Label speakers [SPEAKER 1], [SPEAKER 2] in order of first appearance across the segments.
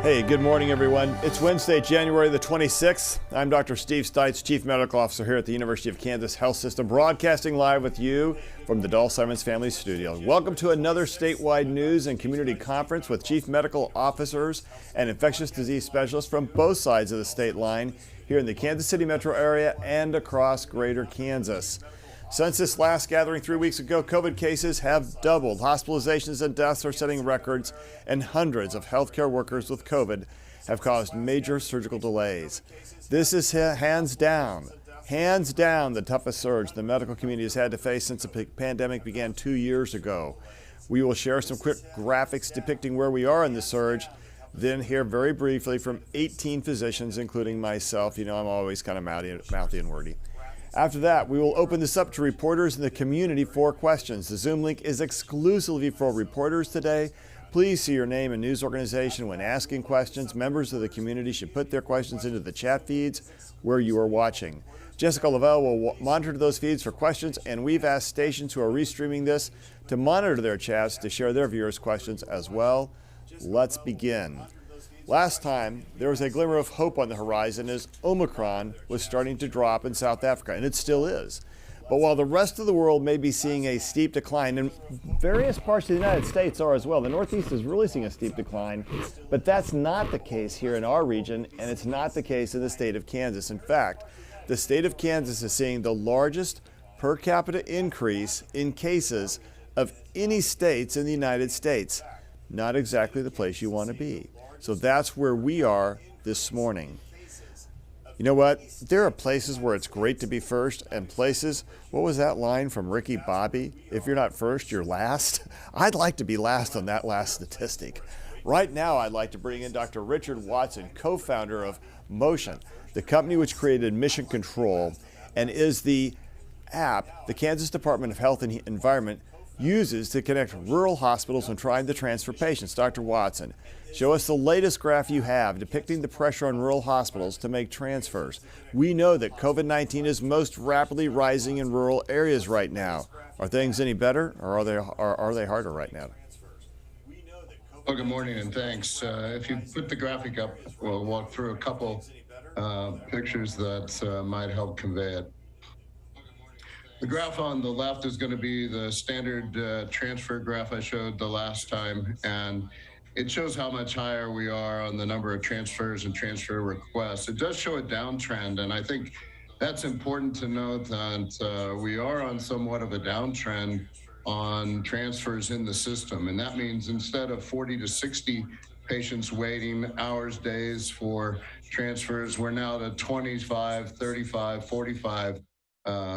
[SPEAKER 1] Hey, good morning, everyone. It's Wednesday, January the 26th. I'm Dr. Steve Stites, Chief Medical Officer here at the University of Kansas Health System, broadcasting live with you from the Dall Simons Family Studio. Welcome to another statewide news and community conference with chief medical officers and infectious disease specialists from both sides of the state line here in the Kansas City metro area and across greater Kansas. Since this last gathering 3 weeks ago, COVID cases have doubled. Hospitalizations and deaths are setting records, and hundreds of healthcare workers with COVID have caused major surgical delays. This is hands down the toughest surge the medical community has had to face since the pandemic began 2 years ago. We will share some quick graphics depicting where we are in the surge, then hear very briefly from 18 physicians, including myself. You know, I'm always kind of mouthy and wordy. After that, we will open this up to reporters in the community for questions. The Zoom link is exclusively for reporters today. Please see your name and news organization when asking questions. Members of the community should put their questions into the chat feeds where you are watching. Jessica Lavelle will monitor those feeds for questions, and we've asked stations who are restreaming this to monitor their chats to share their viewers' questions as well. Let's begin. Last time, there was a glimmer of hope on the horizon as Omicron was starting to drop in South Africa, and it still is. But while the rest of the world may be seeing a steep decline, and various parts of the United States are as well, the Northeast is really seeing a steep decline, but that's not the case here in our region, and it's not the case in the state of Kansas. In fact, the state of Kansas is seeing the largest per capita increase in cases of any states in the United States. Not exactly the place you want to be. So that's where we are this morning. You know what? There are places where it's great to be first, and places, what was that line from Ricky Bobby? If you're not first, you're last. I'd like to be last on that last statistic. Right now, I'd like to bring in Dr. Richard Watson, co-founder of Motion, the company which created Mission Control and is the app the Kansas Department of Health and Environment uses to connect rural hospitals when trying to transfer patients. Dr. Watson, show us the latest graph you have depicting the pressure on rural hospitals to make transfers. We know that COVID-19 is most rapidly rising in rural areas right now. Are things any better, or are they harder right now?
[SPEAKER 2] Well, good morning and thanks. If you put the graphic up, we'll walk through a couple pictures that might help convey it. The graph on the left is going to be the standard transfer graph I showed the last time, and it shows how much higher we are on the number of transfers and transfer requests. It does show a downtrend, and I think that's important to note that we are on somewhat of a downtrend on transfers in the system, and that means instead of 40 to 60 patients waiting hours, days for transfers, we're now to 25, 35, 45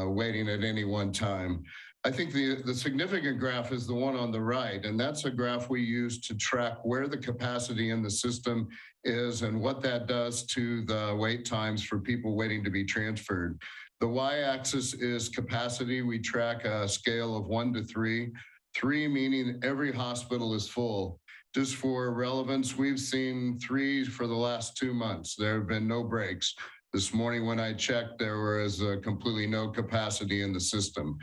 [SPEAKER 2] waiting at any one time. I think the significant graph is the one on the right, and that's a graph we use to track where the capacity in the system is and what that does to the wait times for people waiting to be transferred. The y-axis is capacity. We track a scale of 1 to 3, 3 meaning every hospital is full. Just for relevance, we've seen 3 for the last 2 months. There have been no breaks. This morning when I checked, there was completely no capacity in the system.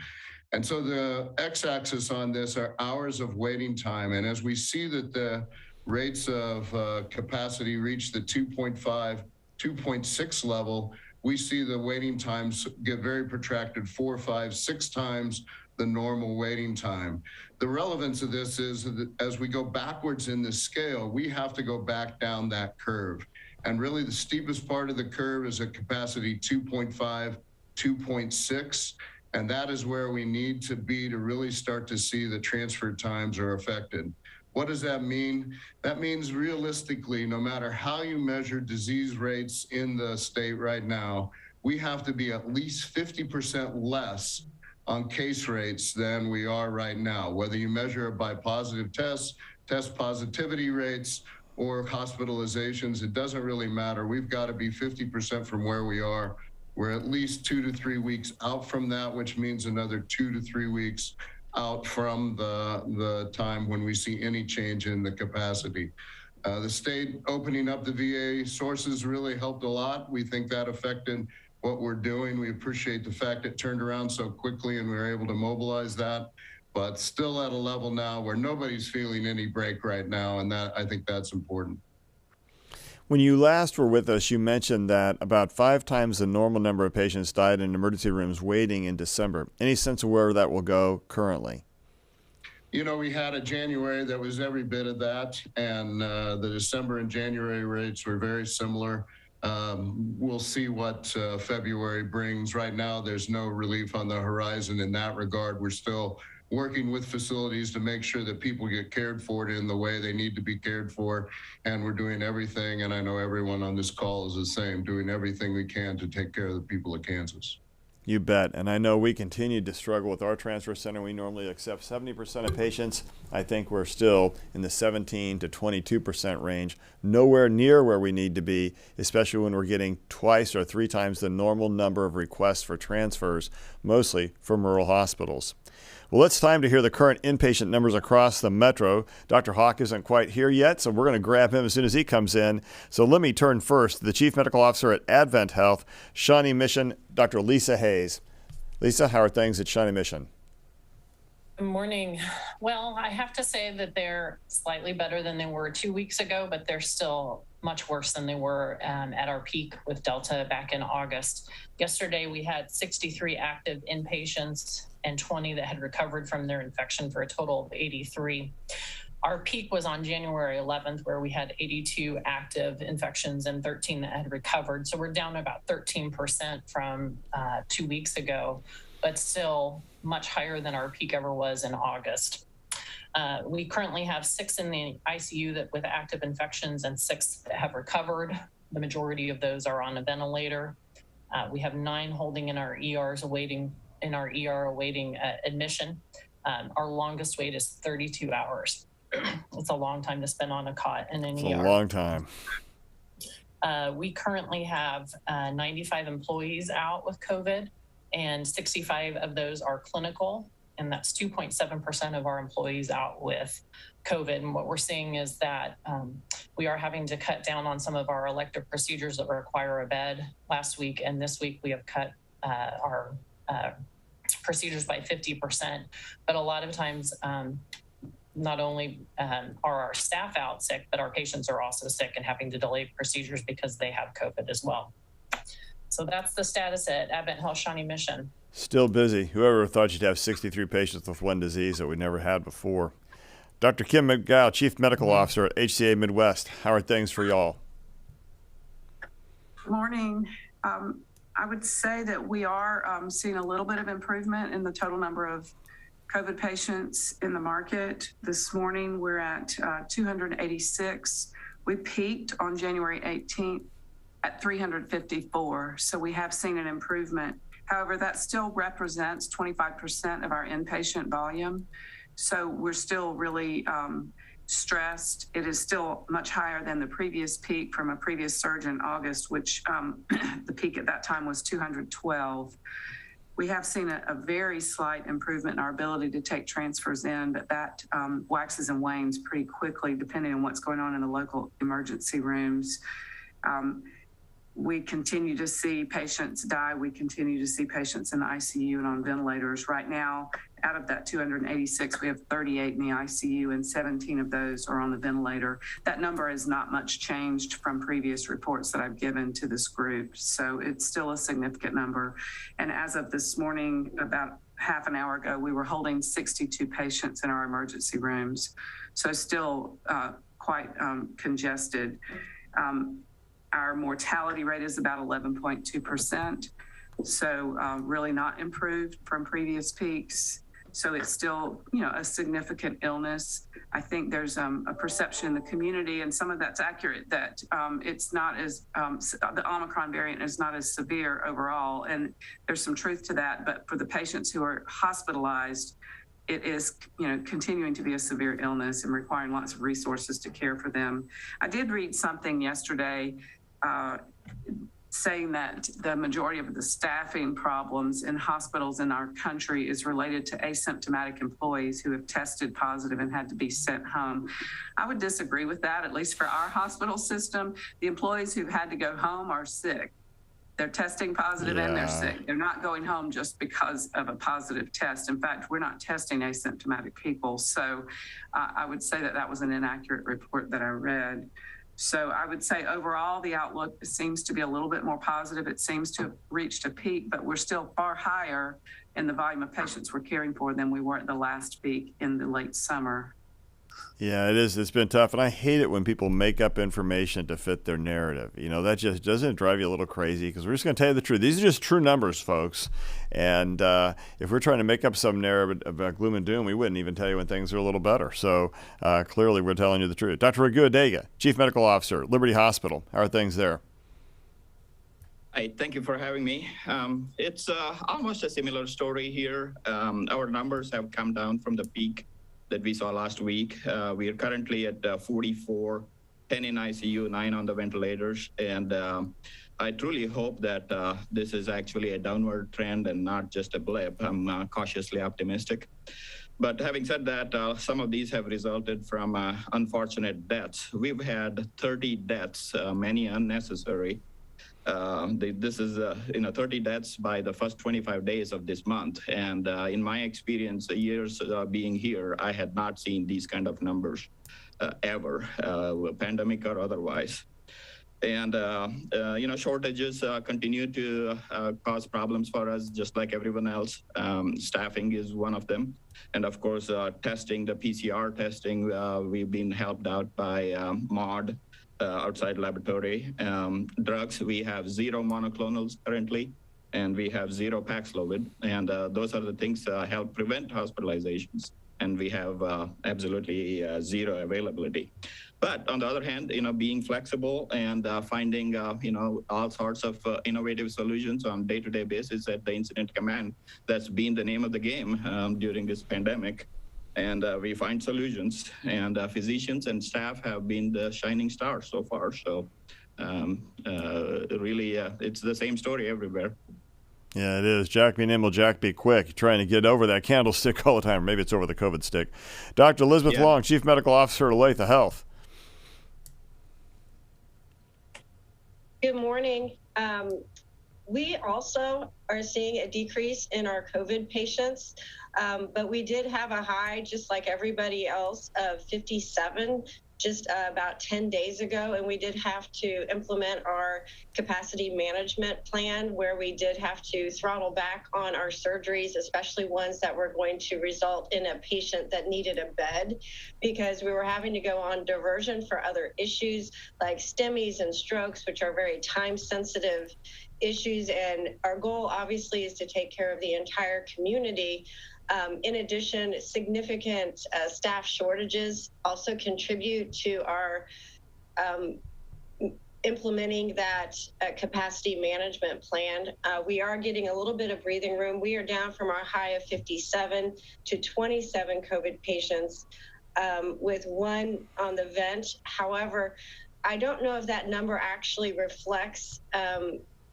[SPEAKER 2] And so the x-axis on this are hours of waiting time. And as we see that the rates of capacity reach the 2.5, 2.6 level, we see the waiting times get very protracted, 4, 5, 6 times the normal waiting time. The relevance of this is that as we go backwards in the scale, we have to go back down that curve. And really the steepest part of the curve is at capacity 2.5, 2.6. And that is where we need to be to really start to see the transfer times are affected. What does that mean? That means realistically, no matter how you measure disease rates in the state right now, we have to be at least 50% less on case rates than we are right now. Whether you measure it by positive tests, test positivity rates, or hospitalizations, it doesn't really matter. We've got to be 50% from where we are. We're at least 2 to 3 weeks out from that, which means another 2 to 3 weeks out from the time when we see any change in the capacity. The state opening up the VA sources really helped a lot. We think that affected what we're doing. We appreciate the fact it turned around so quickly and we were able to mobilize that. but still at a level now where nobody's feeling any break right now, and that I think that's important.
[SPEAKER 1] When you last were with us, you mentioned that about 5 times the normal number of patients died in emergency rooms waiting in December. Any sense of where that will go currently?
[SPEAKER 2] You know, we had a January that was every bit of that, and the December and January rates were very similar. We'll see what February brings. Right now, there's no relief on the horizon in that regard. We're still working with facilities to make sure that people get cared for in the way they need to be cared for. And we're doing everything, and I know everyone on this call is the same, doing everything we can to take care of the people of Kansas.
[SPEAKER 1] You bet. And I know we continue to struggle with our transfer center. We normally accept 70% of patients. I think we're still in the 17 to 22% range, nowhere near where we need to be, especially when we're getting 2 or 3 times the normal number of requests for transfers, mostly from rural hospitals. Well, it's time to hear the current inpatient numbers across the metro. Dr. Hawk isn't quite here yet, so we're going to grab him as soon as he comes in. So let me turn first to the Chief Medical Officer at Advent Health, Shawnee Mission, Dr. Lisa Hayes. Lisa, how are things at Shawnee Mission?
[SPEAKER 3] Good morning. Well, I have to say that they're slightly better than they were 2 weeks ago, but they're still much worse than they were at our peak with Delta back in August. Yesterday, we had 63 active inpatients and 20 that had recovered from their infection for a total of 83. Our peak was on January 11th, where we had 82 active infections and 13 that had recovered. So we're down about 13% from 2 weeks ago, but still much higher than our peak ever was in August. We currently have 6 in the ICU with active infections and 6 that have recovered. The majority of those are on a ventilator. We have 9 holding in our ERs awaiting admission. Our longest wait is 32 hours. It's a long time to spend on a cot in an ER.
[SPEAKER 1] It's a long time.
[SPEAKER 3] We currently have 95 employees out with COVID, and 65 of those are clinical, and that's 2.7% of our employees out with COVID. And what we're seeing is that we are having to cut down on some of our elective procedures that require a bed last week, and this week we have cut our procedures by 50%. But a lot of times, not only are our staff out sick, but our patients are also sick and having to delay procedures because they have COVID as well. So that's the status at Advent Health Shawnee Mission.
[SPEAKER 1] Still busy. Whoever thought you'd have 63 patients with one disease that we never had before. Dr. Kim Mcgowan, Chief Medical Officer at HCA Midwest. How are things for y'all?
[SPEAKER 4] Good morning. I would say that we are seeing a little bit of improvement in the total number of COVID patients in the market. This morning, we're at 286. We peaked on January 18th at 354. So we have seen an improvement. However, that still represents 25% of our inpatient volume. So we're still really stressed. It is still much higher than the previous peak from a previous surge in August, which the peak at that time was 212. We have seen a very slight improvement in our ability to take transfers in, but that waxes and wanes pretty quickly depending on what's going on in the local emergency rooms. We continue to see patients die. We continue to see patients in the ICU and on ventilators. Right now, out of that 286, we have 38 in the ICU and 17 of those are on the ventilator. That number has not much changed from previous reports that I've given to this group. So it's still a significant number. And as of this morning, about half an hour ago, we were holding 62 patients in our emergency rooms. So still quite congested. Our mortality rate is about 11.2%. So really not improved from previous peaks. So it's still, a significant illness. I think there's a perception in the community, and some of that's accurate, that it's not as, the Omicron variant is not as severe overall. And there's some truth to that. But for the patients who are hospitalized, it is, continuing to be a severe illness and requiring lots of resources to care for them. I did read something yesterday saying that the majority of the staffing problems in hospitals in our country is related to asymptomatic employees who have tested positive and had to be sent home. I would disagree with that, at least for our hospital system. The employees who've had to go home are sick. They're testing positive and they're sick. They're not going home just because of a positive test. In fact, we're not testing asymptomatic people. So I would say that was an inaccurate report that I read. So I would say overall, the outlook seems to be a little bit more positive. It seems to have reached a peak, but we're still far higher in the volume of patients we're caring for than we were at the last peak in the late summer.
[SPEAKER 1] Yeah, it is. It's been tough, and I hate it when people make up information to fit their narrative. That just doesn't drive you a little crazy, because we're just going to tell you the truth. These are just true numbers, folks. And if we're trying to make up some narrative about gloom and doom, we wouldn't even tell you when things are a little better. So clearly, we're telling you the truth. Dr. Raghu-Adega, Chief Medical Officer, Liberty Hospital. How are things there?
[SPEAKER 5] Hi, thank you for having me. It's almost a similar story here. Our numbers have come down from the peak that we saw last week. We are currently at 44, 10 in ICU, 9 on the ventilators. And I truly hope that this is actually a downward trend and not just a blip. I'm cautiously optimistic. But having said that, some of these have resulted from unfortunate deaths. We've had 30 deaths, many unnecessary. This is 30 deaths by the first 25 days of this month. And in my experience, years being here, I had not seen these kind of numbers ever, pandemic or otherwise. And, shortages continue to cause problems for us, just like everyone else. Staffing is one of them. And of course, testing, the PCR testing, we've been helped out by MOD. Outside laboratory. Drugs, we have 0 monoclonals currently, and we have 0 Paxlovid, and those are the things help prevent hospitalizations, and we have absolutely 0 availability. But on the other hand, being flexible and finding, all sorts of innovative solutions on day-to-day basis at the incident command, that's been the name of the game during this pandemic. And we find solutions, and physicians and staff have been the shining stars so far. So really, it's the same story everywhere.
[SPEAKER 1] Yeah, it is. Jack be nimble, Jack be quick. You're trying to get over that candlestick all the time. Maybe it's over the COVID stick. Dr. Elizabeth Long, Chief Medical Officer at Olathe Health.
[SPEAKER 6] Good morning. We also are seeing a decrease in our COVID patients, but we did have a high, just like everybody else, of 57 just about 10 days ago, and we did have to implement our capacity management plan, where we did have to throttle back on our surgeries, especially ones that were going to result in a patient that needed a bed, because we were having to go on diversion for other issues like STEMIs and strokes, which are very time-sensitive issues. And our goal, obviously, is to take care of the entire community. In addition, significant staff shortages also contribute to our implementing that capacity management plan. We are getting a little bit of breathing room. We are down from our high of 57 to 27 COVID patients with 1 on the vent. However, I don't know if that number actually reflects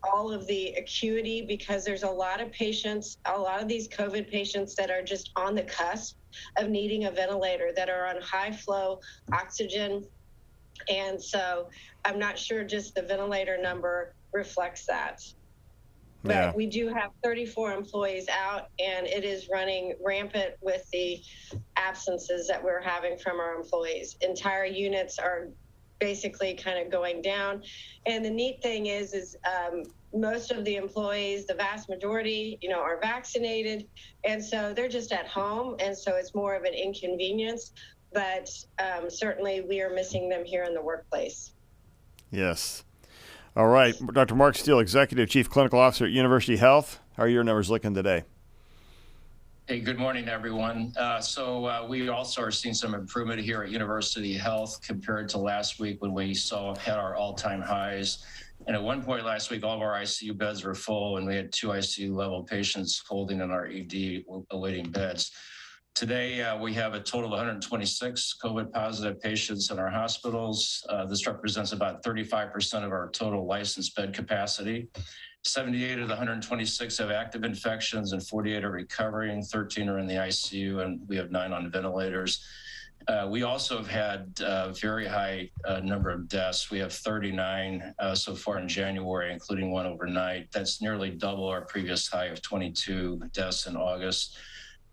[SPEAKER 6] all of the acuity, because there's a lot of patients, a lot of these COVID patients that are just on the cusp of needing a ventilator, that are on high flow oxygen. And so I'm not sure just the ventilator number reflects that. But we do have 34 employees out, and it is running rampant with the absences that we're having from our employees. Entire units are basically kind of going down. And the neat thing is most of the employees, the vast majority, are vaccinated. And so they're just at home. And so it's more of an inconvenience, but certainly we are missing them here in the workplace.
[SPEAKER 1] Yes. All right. Dr. Mark Steele, Executive Chief Clinical Officer at University Health. How are your numbers looking today?
[SPEAKER 7] Hey, good morning, everyone. So we also are seeing some improvement here at University Health compared to last week, when we had our all-time highs. And at one point last week, all of our ICU beds were full, and we had 2 ICU level patients holding in our ED awaiting beds. Today, we have a total of 126 COVID positive patients in our hospitals. This represents about 35% of our total licensed bed capacity. 78 of the 126 have active infections, and 48 are recovering. 13 are in the ICU, and we have 9 on ventilators. We also have had a very high number of deaths. We have 39 so far in January, including 1 overnight. That's nearly double our previous high of 22 deaths in August.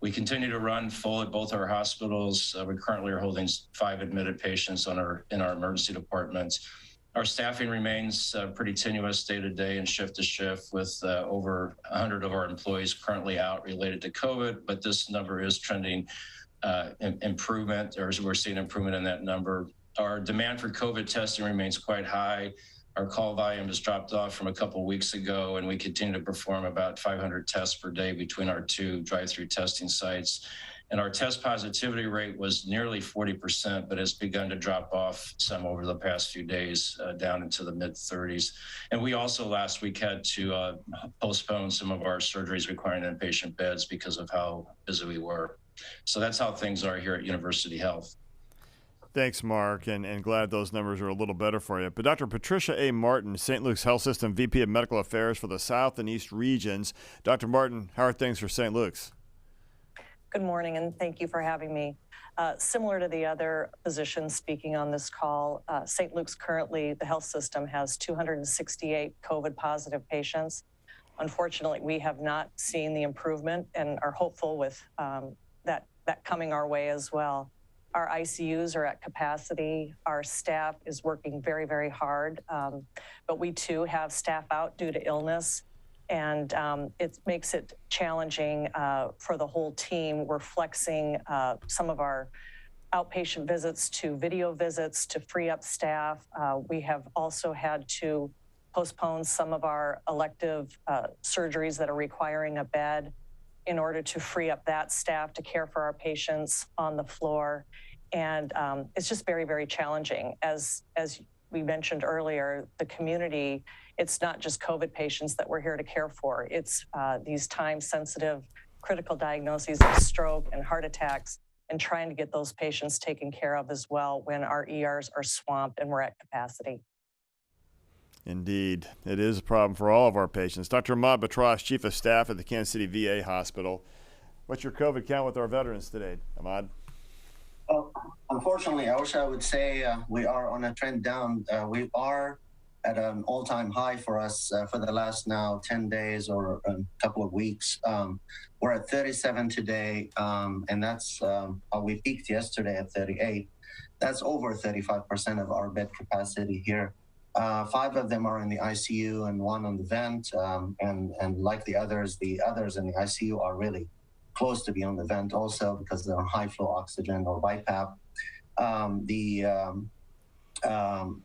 [SPEAKER 7] We continue to run full at both our hospitals. We currently are holding 5 admitted patients in our emergency departments. Our staffing remains pretty tenuous day to day and shift to shift, with over 100 of our employees currently out related to COVID, but this number is trending improvement, or we're seeing improvement in that number. Our demand for COVID testing remains quite high. Our call volume has dropped off from a couple of weeks ago, and we continue to perform about 500 tests per day between our 2 drive-through testing sites. And our test positivity rate was nearly 40%, but has begun to drop off some over the past few days, down into the mid-30s. And we also last week had to postpone some of our surgeries requiring inpatient beds because of how busy we were. So that's how things are here at University Health.
[SPEAKER 1] Thanks, Mark, and glad those numbers are a little better for you. But Dr. Patricia A. Martin, St. Luke's Health System VP of Medical Affairs for the South and East regions. Dr. Martin, how are things for St. Luke's?
[SPEAKER 8] Good morning, and thank you for having me. Similar to the other physicians speaking on this call, St. Luke's currently, the health system has 268 COVID positive patients. Unfortunately, we have not seen the improvement and are hopeful with that coming our way as well. Our ICUs are at capacity. Our staff is working very, very hard, but we too have staff out due to illness, and it makes it challenging for the whole team. We're flexing some of our outpatient visits to video visits to free up staff. We have also had to postpone some of our elective surgeries that are requiring a bed in order to free up that staff to care for our patients on the floor. And it's just very, very challenging. As we mentioned earlier, the community, it's not just COVID patients that we're here to care for. It's these time-sensitive critical diagnoses of stroke and heart attacks, and trying to get those patients taken care of as well when our ERs are swamped and we're at capacity.
[SPEAKER 1] Indeed. It is a problem for all of our patients. Dr. Ahmad Batrash, Chief of Staff at the Kansas City VA Hospital. What's your COVID count with our veterans today, Ahmad?
[SPEAKER 9] Well, unfortunately, I wish I would say we are on a trend down. We are at an all-time high for us for the last now 10 days or a couple of weeks. We're at 37 today, and that's we peaked yesterday at 38. That's over 35% of our bed capacity here. 5 of them are in the ICU and 1 on the vent, and like the others in the ICU are really close to be on the vent also because they're on high flow oxygen or BiPAP. The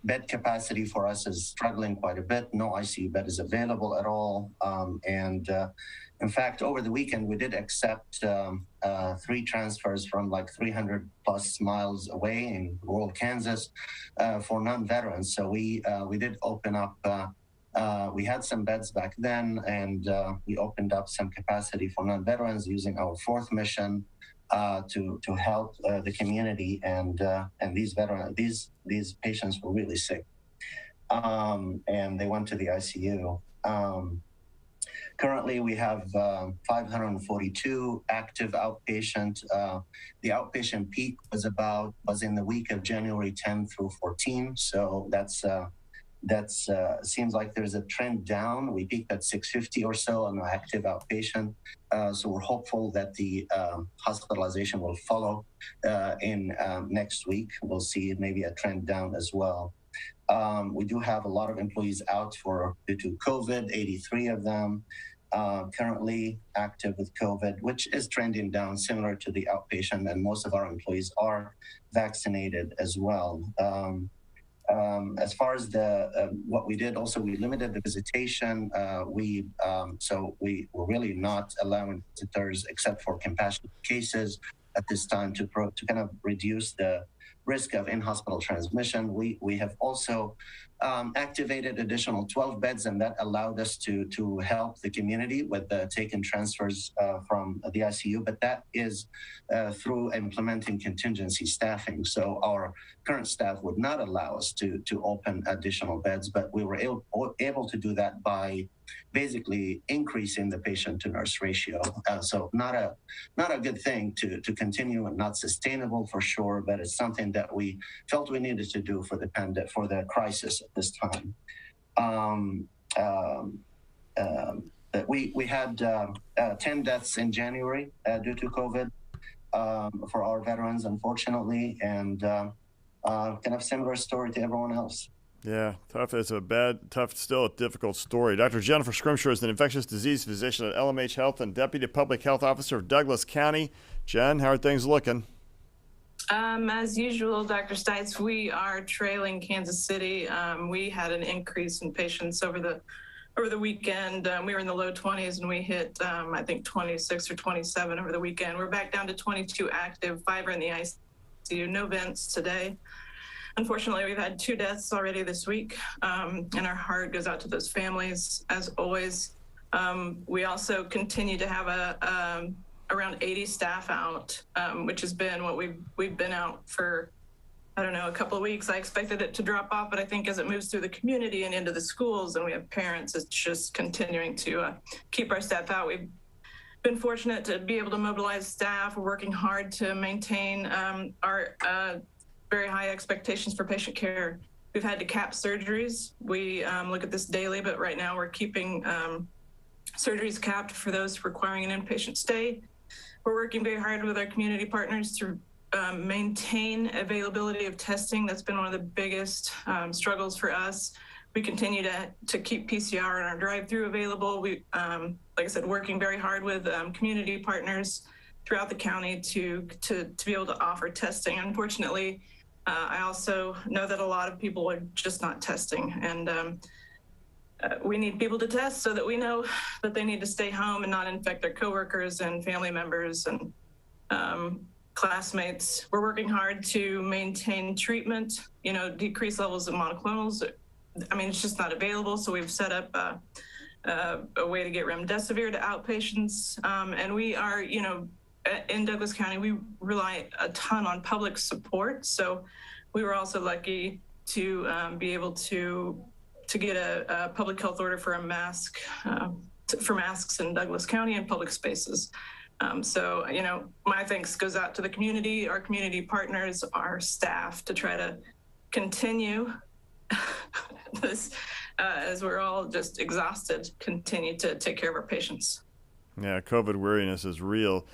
[SPEAKER 9] bed capacity for us is struggling quite a bit. No ICU bed is available at all. In fact, over the weekend, we did accept 3 transfers from like 300 plus miles away in rural Kansas for non-veterans. So we did open up, we had some beds back then, and we opened up some capacity for non-veterans using our 4th mission to help the community. And these patients were really sick, and they went to the ICU. Currently, we have 542 active outpatient. The outpatient peak was in the week of January 10 through 14. So that's seems like there's a trend down. We peaked at 650 or so on the active outpatient. So we're hopeful that the hospitalization will follow in next week. We'll see maybe a trend down as well. We do have a lot of employees out due to COVID, 83 of them currently active with COVID, which is trending down similar to the outpatient, and most of our employees are vaccinated as well. As far as what we did, also we limited the visitation. So we were really not allowing visitors except for compassionate cases at this time to kind of reduce the risk of in-hospital transmission. We have also activated additional 12 beds, and that allowed us to help the community with the taken transfers from the ICU, but that is through implementing contingency staffing. So our current staff would not allow us to open additional beds, but we were able to do that by basically increasing the patient to nurse ratio. So not a good thing to continue, and not sustainable for sure, but it's something that we felt we needed to do for the crisis at this time. we had 10 deaths in January due to COVID for our veterans, unfortunately, and kind of similar story to everyone else.
[SPEAKER 1] Yeah, tough. It's still a difficult story. Dr. Jennifer Scrimsher is an infectious disease physician at LMH Health and Deputy Public Health Officer of Douglas County. Jen, how are things looking?
[SPEAKER 10] As usual, Dr. Stites, we are trailing Kansas City. We had an increase in patients over the weekend. We were in the low 20s and we hit, I think, 26 or 27 over the weekend. We're back down to 22 active, 5 are in the ICU, no vents today. Unfortunately, we've had 2 deaths already this week, and our heart goes out to those families, as always. We also continue to have around 80 staff out, which has been what we've been out for, I don't know, a couple of weeks. I expected it to drop off, but I think as it moves through the community and into the schools and we have parents, it's just continuing to keep our staff out. We've been fortunate to be able to mobilize staff. We're working hard to maintain our very high expectations for patient care. We've had to cap surgeries. We look at this daily, but right now we're keeping surgeries capped for those requiring an inpatient stay. We're working very hard with our community partners to maintain availability of testing. That's been one of the biggest struggles for us. We continue to keep PCR and our drive-through available. We, like I said, working very hard with community partners throughout the county to be able to offer testing. Unfortunately, I also know that a lot of people are just not testing, and we need people to test so that we know that they need to stay home and not infect their coworkers and family members and classmates. We're working hard to maintain treatment, decrease levels of monoclonals. I mean, it's just not available. So we've set up a way to get remdesivir to outpatients. And we are, in Douglas County, we rely a ton on public support. So we were also lucky to be able to get a public health order for a mask, for masks in Douglas County and public spaces. So, my thanks goes out to the community, our community partners, our staff to try to continue this as we're all just exhausted, continue to take care of our patients.
[SPEAKER 1] Yeah, COVID weariness is real.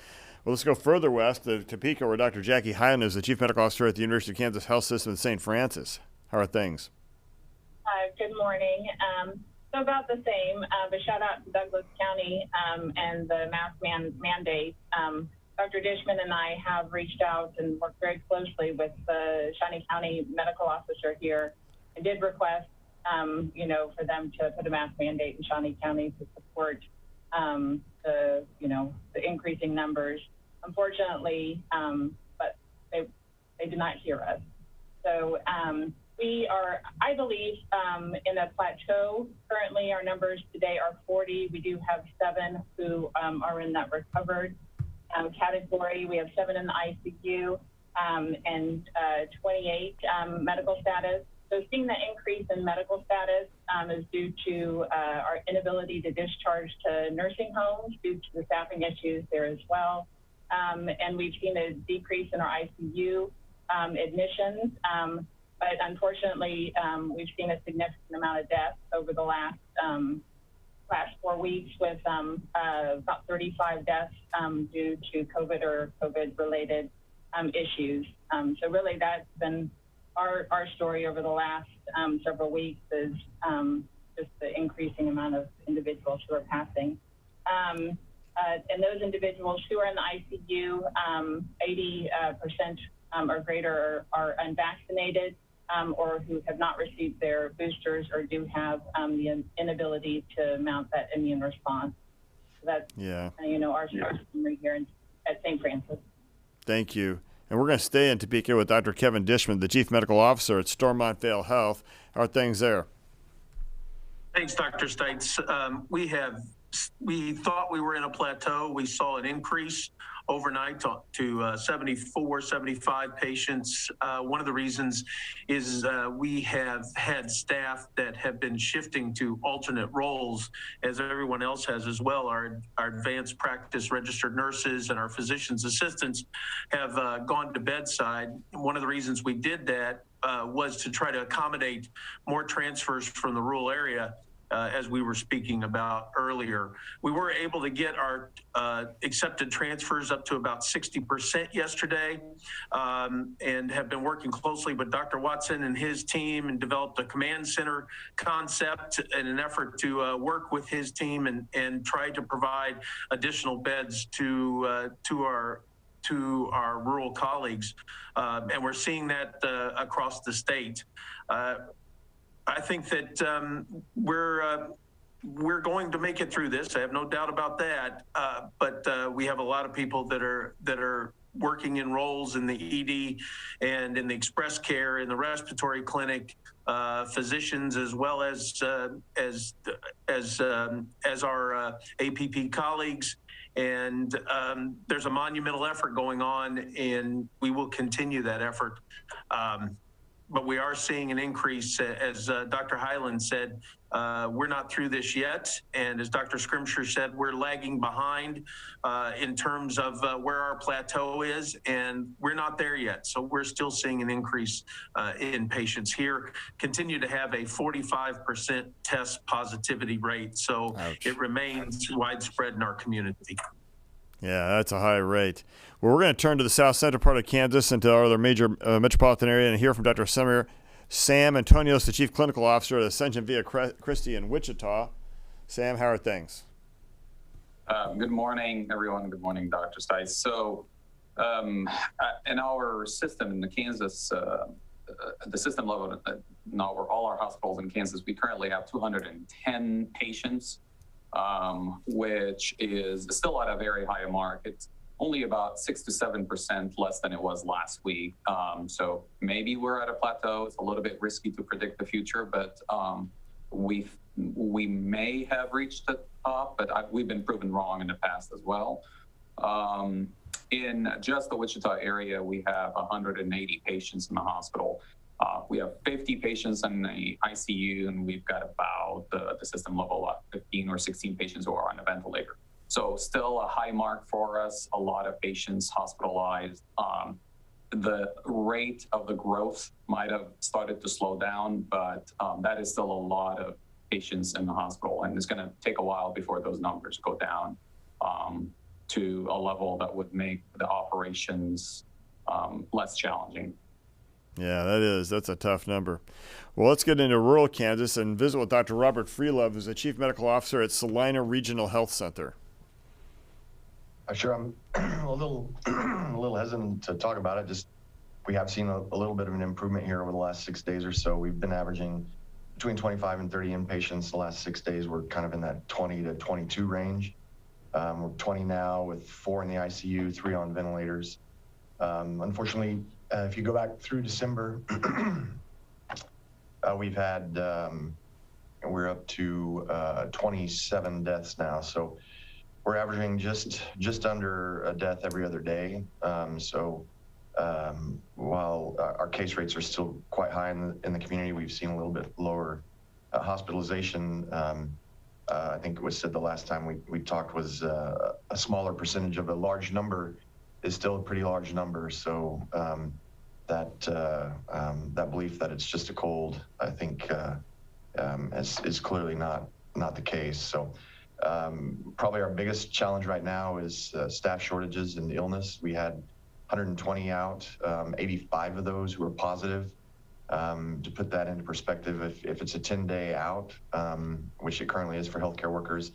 [SPEAKER 1] Well, let's go further west to Topeka, where Dr. Jackie Hyden is the Chief Medical Officer at the University of Kansas Health System in St. Francis. How are things?
[SPEAKER 11] Good morning. So about the same, but shout out to Douglas County and the mask mandate. Dr. Dishman and I have reached out and worked very closely with the Shawnee County medical officer here and did request, for them to put a mask mandate in Shawnee County to support the increasing numbers. Unfortunately, but they did not hear us. So we are, I believe, in a plateau. Currently, our numbers today are 40. We do have 7 who are in that recovered category. We have 7 in the ICU and 28 medical status. So seeing the increase in medical status is due to our inability to discharge to nursing homes due to the staffing issues there as well. And we've seen a decrease in our ICU admissions. But unfortunately, we've seen a significant amount of deaths over the last 4 weeks with about 35 deaths due to COVID or COVID-related issues. So really that's been our story over the last several weeks is just the increasing amount of individuals who are passing. And those individuals who are in the ICU, 80% or greater are unvaccinated or who have not received their boosters or do have the inability to mount that immune response. So that's, our summary here at St. Francis.
[SPEAKER 1] Thank you. And we're going to stay in Topeka with Dr. Kevin Dishman, the Chief Medical Officer at Stormont Vale Health. How are things there?
[SPEAKER 12] Thanks, Dr. Stites. We thought we were in a plateau. We saw an increase overnight to 74, 75 patients. One of the reasons is we have had staff that have been shifting to alternate roles, as everyone else has as well. Our advanced practice registered nurses and our physician's assistants have gone to bedside. One of the reasons we did that was to try to accommodate more transfers from the rural area. as we were speaking about earlier. We were able to get our accepted transfers up to about 60% yesterday, and have been working closely with Dr. Watson and his team and developed a command center concept in an effort to work with his team and try to provide additional beds to our rural colleagues. And we're seeing that across the state. I think that we're going to make it through this. I have no doubt about that. But we have a lot of people that are working in roles in the ED and in the express care, in the respiratory clinic, physicians, as well as our APP colleagues. And there's a monumental effort going on, and we will continue that effort. But we are seeing an increase, as Dr. Highland said, we're not through this yet. And as Dr. Scrimsher said, we're lagging behind in terms of where our plateau is, and we're not there yet. So we're still seeing an increase in patients here, continue to have a 45% test positivity rate. So
[SPEAKER 1] Ouch.
[SPEAKER 12] It remains widespread in our community.
[SPEAKER 1] Yeah, that's a high rate. Well, we're going to turn to the south central part of Kansas and to our other major metropolitan area and hear from Dr. Sam Antonios, the Chief Clinical Officer at Ascension Via Christi in Wichita. Sam, how are things?
[SPEAKER 13] Good morning, everyone. Good morning, Dr. Stites. So in our system in the Kansas, the system level, in all our hospitals in Kansas, we currently have 210 patients, which is still at a very high mark. It's only about 6 to 7% less than it was last week. So maybe we're at a plateau. It's a little bit risky to predict the future, but we may have reached the top, but we've been proven wrong in the past as well. In just the Wichita area, we have 180 patients in the hospital. We have 50 patients in the ICU, and we've got about the system level 15 or 16 patients who are on a ventilator. So still a high mark for us, a lot of patients hospitalized. The rate of the growth might have started to slow down, but that is still a lot of patients in the hospital, and it's going to take a while before those numbers go down to a level that would make the operations less challenging.
[SPEAKER 1] Yeah, that's a tough number. Well, let's get into rural Kansas and visit with Dr. Robert Freelove, who's the Chief Medical Officer at Salina Regional Health Center.
[SPEAKER 14] Sure, I'm a little hesitant to talk about it. Just we have seen a little bit of an improvement here over the last 6 days or so. We've been averaging between 25 and 30 inpatients the last 6 days. We're kind of in that 20 to 22 range. We're 20 now with 4 in the ICU, 3 on ventilators. Unfortunately, if you go back through December, we've had, we're up to 27 deaths now. So we're averaging just under a death every other day. While our case rates are still quite high in the community, we've seen a little bit lower hospitalization. I think it was said the last time we talked was a smaller percentage of a large number is still a pretty large number. So that belief that it's just a cold, I think, is clearly not the case. So probably our biggest challenge right now is staff shortages and illness. We had 120 out, 85 of those who were positive. To put that into perspective, if it's a 10-day out, which it currently is for healthcare workers,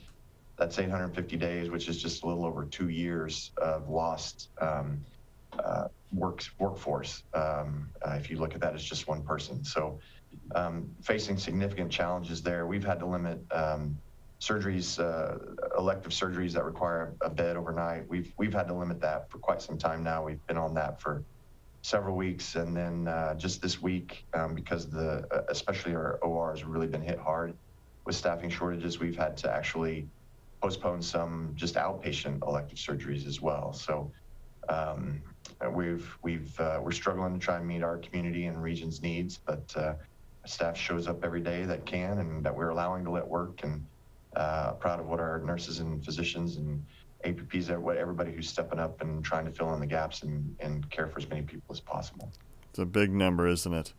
[SPEAKER 14] that's 850 days, which is just a little over 2 years of lost workforce. If you look at that as just one person. So facing significant challenges there. We've had to limit surgeries, elective surgeries that require a bed overnight. We've had to limit that for quite some time now. We've been on that for several weeks, and then just this week, because especially our ORs have really been hit hard with staffing shortages, we've had to actually postpone some just outpatient elective surgeries as well. So we're struggling to try and meet our community and region's needs, but staff shows up every day that can and that we're allowing to let work, and proud of what our nurses and physicians and APPs, everybody who's stepping up and trying to fill in the gaps and care for as many people as possible.
[SPEAKER 1] It's a big number, isn't it?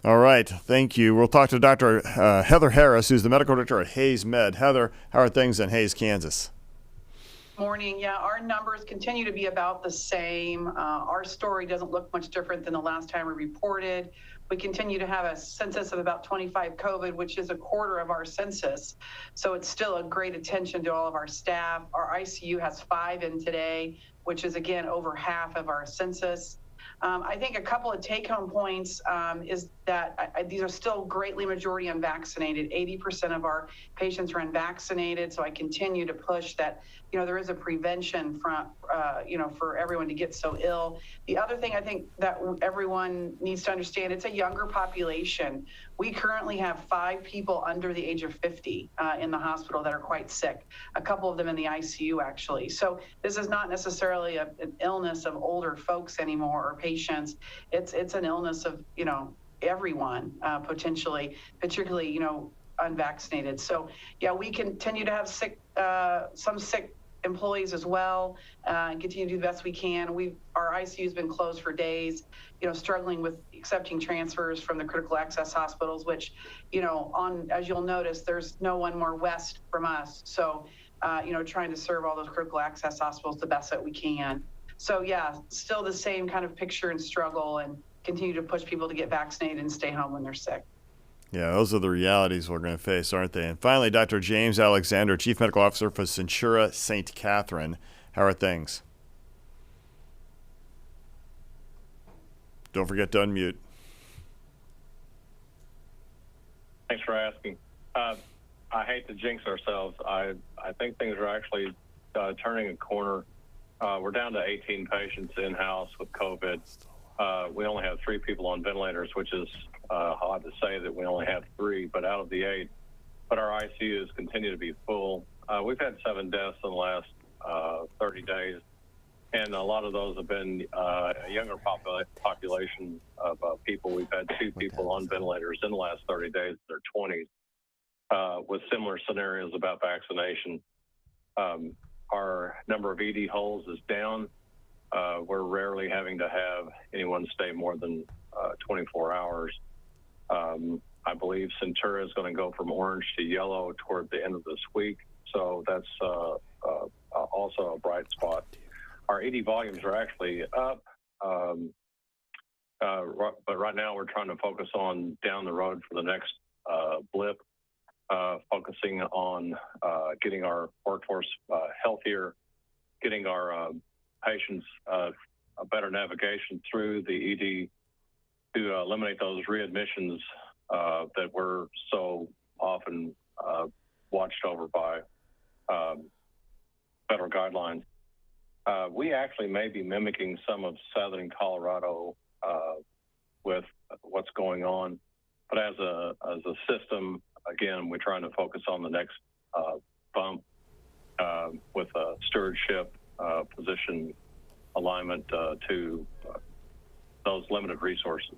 [SPEAKER 1] All right, thank you. We'll talk to Dr. Heather Harris, who's the medical director at Hayes Med. Heather, how are things in Hayes, Kansas?
[SPEAKER 15] Morning. Yeah, our numbers continue to be about the same. Our story doesn't look much different than the last time we reported. We continue to have a census of about 25 COVID, which is a quarter of our census. So it's still a great attention to all of our staff. Our ICU has 5 in today, which is, again, over half of our census. I think a couple of take-home points is that these are still greatly majority unvaccinated. 80% of our patients are unvaccinated, so I continue to push that, there is a prevention from, for everyone to get so ill. The other thing I think that everyone needs to understand, it's a younger population. We currently have 5 people under the age of 50 in the hospital that are quite sick, a couple of them in the ICU, actually. So this is not necessarily an illness of older folks anymore or patients. It's an illness of, everyone potentially, particularly, unvaccinated. So yeah, we continue to have some sick employees as well, and continue to do the best we can. Our ICU has been closed for days, struggling with accepting transfers from the critical access hospitals, which, as you'll notice, there's no one more west from us. So, trying to serve all those critical access hospitals the best that we can. So yeah, still the same kind of picture and struggle, and continue to push people to get vaccinated and stay home when they're sick.
[SPEAKER 1] Yeah, those are the realities we're going to face, aren't they? And finally, Dr. James Alexander, Chief Medical Officer for Centura St. Catherine. How are things? Don't forget to unmute.
[SPEAKER 16] Thanks for asking. I hate to jinx ourselves. I think things are actually turning a corner. We're down to 18 patients in-house with COVID. We only have 3 people on ventilators, which is odd to say that we only have 3, but out of the 8. But our ICUs continue to be full. We've had 7 deaths in the last 30 days, and a lot of those have been a younger population of people. We've had 2 people on ventilators in the last 30 days in their 20s with similar scenarios about vaccination. Our number of ED holes is down. We're rarely having to have anyone stay more than 24 hours. I believe Centura is going to go from orange to yellow toward the end of this week. So that's also a bright spot. Our ED volumes are actually up, but right now we're trying to focus on down the road for the next blip, focusing on getting our workforce healthier, getting our patients a better navigation through the ED to eliminate those readmissions that we're so often watched over by federal guidelines. We actually may be mimicking some of Southern Colorado with what's going on, but as a system, again, we're trying to focus on the next bump with a stewardship position alignment to those limited resources.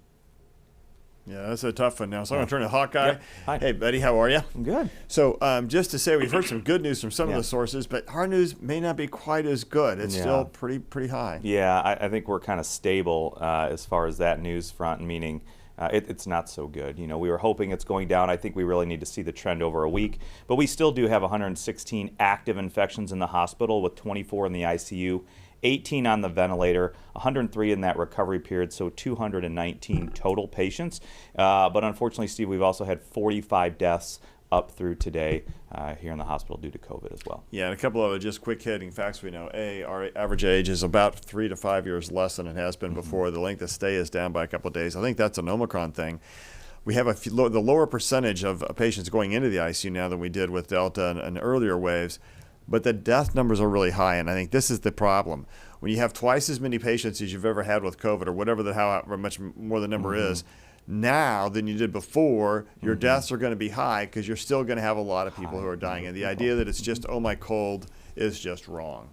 [SPEAKER 1] Yeah, that's a tough one now. So I'm going to turn to Hawkeye.
[SPEAKER 17] Yep. Hi.
[SPEAKER 1] Hey, Betty, how are you?
[SPEAKER 17] I'm good.
[SPEAKER 1] So just to say, we've heard some good news from some of the sources, but our news may not be quite as good. It's still pretty high.
[SPEAKER 17] Yeah, I think we're kind of stable as far as that news front, meaning it's not so good. We were hoping it's going down. I think we really need to see the trend over a week. But we still do have 116 active infections in the hospital with 24 in the ICU, 18 on the ventilator, 103 in that recovery period, so 219 total patients. But unfortunately, Steve, we've also had 45 deaths up through today here in the hospital due to COVID as well.
[SPEAKER 1] Yeah, and a couple of just quick hitting facts we know. Our average age is about 3 to 5 years less than it has been before. The length of stay is down by a couple of days. I think that's an Omicron thing. We have the lower percentage of patients going into the ICU now than we did with Delta and earlier waves, but the death numbers are really high, and I think this is the problem. When you have twice as many patients as you've ever had with COVID, or whatever however much more the number is, now than you did before, your deaths are going to be high because you're still going to have a lot of people who are dying. And the idea that it's just, oh, my cold is just wrong.